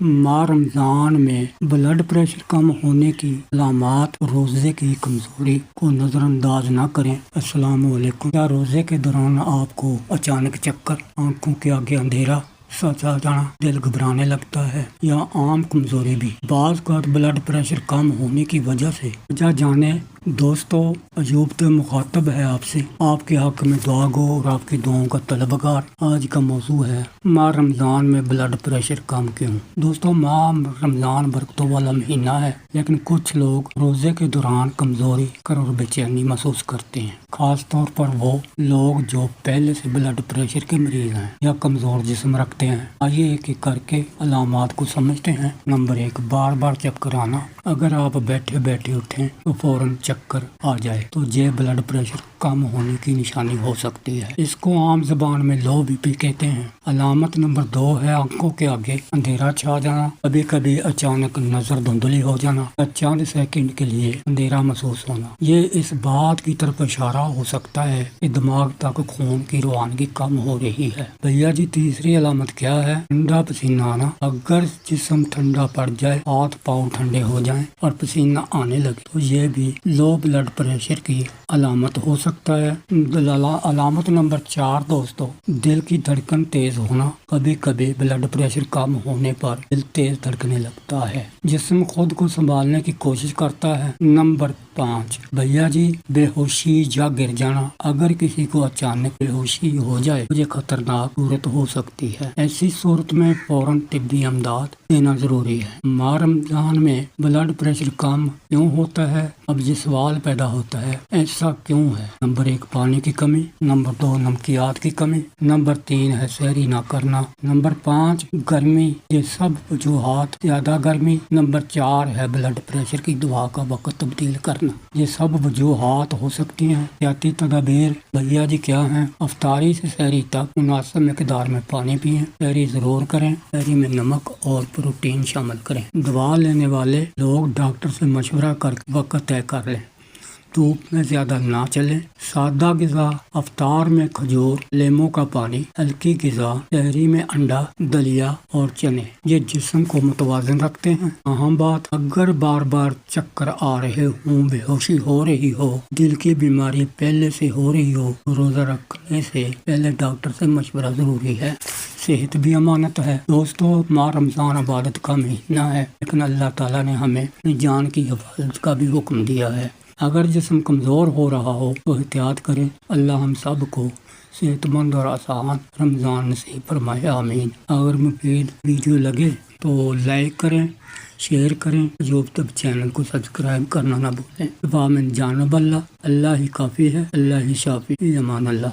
माह रमजान में blood pressure कम होने की अलामात रोजे की कमजोरी को नजरअंदाज न करें। अस्सलाम वालेकुम। क्या रोजे के दौरान आपको अचानक चक्कर, आंखों के आगे अंधेरा सच आ जाना, दिल घबराने लगता है या आम कमजोरी भी बाज़ का ब्लड प्रेशर कम होने की वजह से जाने दोस्तों, अयूब तो मुखातब है आपसे, आपके हक में दुआ गो और आपकी दुआओं का तलबगार। आज का मौजू है माह रमजान में ब्लड प्रेशर कम क्यों। दोस्तों, माह रमजान बरकतों वाला महीना है, लेकिन कुछ लोग रोजे के दौरान कमजोरी और बेचैनी महसूस करते हैं। खास तौर पर वो लोग जो पहले से ब्लड प्रेशर के मरीज हैं या कमजोर जिस्म रखते हैं। आइए एक एक करके अलामात को समझते हैं। नंबर 1, बार बार चक्कर आना। अगर आप बैठे बैठे उठें तो फौरन चक्कर आ जाए तो ये ब्लड प्रेशर कम होने की निशानी हो सकती है। इसको आम जबान में लो बीपी कहते हैं। अलामत नंबर 2 है आंखों के आगे अंधेरा छा जाना। कभी कभी अचानक नजर धुंधली हो जाना या चंद सेकंड के लिए अंधेरा महसूस होना। ये इस बात की तरफ इशारा हो सकता है कि दिमाग तक खून की रवानगी कम हो रही है। भैया जी, तीसरी अलामत क्या है? ठंडा पसीना आना। अगर जिस्म ठंडा पड़ जाए, हाथ पाँव ठंडे हो जाएं और पसीना आने लगे तो ये भी लो ब्लड प्रेशर की अलामत हो सकता है। अलामत नंबर 4 दोस्तों, दिल की धड़कन तेज होना। कभी कभी ब्लड प्रेशर कम होने पर दिल तेज धड़कने लगता है, जिस्म खुद को संभालने की कोशिश करता है। नंबर 5 भैया जी, बेहोशी या गिर जाना। अगर किसी को अचानक बेहोशी हो जाए तो ये खतरनाक सूरत हो सकती है। ऐसी सूरत में फौरन तिब्बी इमदाद देना जरूरी है। माह रमजान में ब्लड प्रेशर कम क्यों होता है? अब ये सवाल पैदा होता है, ऐसा क्यों है? नंबर 1, पानी की कमी। नंबर 2, नमकियात की कमी। नंबर 3 है सहरी ना करना। नंबर 5, गर्मी। ये सब वजूहात। ज्यादा गर्मी। नंबर 4 है ब्लड प्रेशर की दवा का वक्त तब्दील करना। ये सब वजूहात हो सकती हैं। एहतियाती तदाबीर भैया जी क्या है? अफ्तारी से सहरी तक मुनासिब मिकदार में पानी पिएं। सहरी जरूर करें। सहरी में नमक और प्रोटीन शामिल करें। दवा लेने वाले लोग डॉक्टर से मशवरा कर वक्त तय कर लें। धूप में ज्यादा ना चलें। सादा गिज़ा, अफ्तार में खजूर, लेमू का पानी। हल्की गिज़ा, सहरी में अंडा, दलिया और चने। ये जिस्म को मुतवाज़न रखते हैं। अहम बात, अगर बार बार चक्कर आ रहे हों, बेहोशी हो रही हो, दिल की बीमारी पहले से हो रही हो, रोजा रखने से पहले डॉक्टर से मशवरा जरूरी है। सेहत भी अमानत है। दोस्तों, माह रमजान इबादत का महीना है, लेकिन अल्लाह ताला ने हमें अपनी जान की हिफाजत का भी हुक्म दिया है। अगर जिस्म कमज़ोर हो रहा हो तो एहतियात करें। अल्लाह हम सब को सेहतमंद और आसान रमज़ान नसीब फरमाए, आमीन। अगर मुफीद वीडियो लगे तो लाइक करें, शेयर करें। यूट्यूब चैनल को सब्सक्राइब करना ना भूलें। वामिन जानब अल्लाह, अल्लाह ही काफ़ी है, अल्लाह ही शाफी, अमान अल्लाह।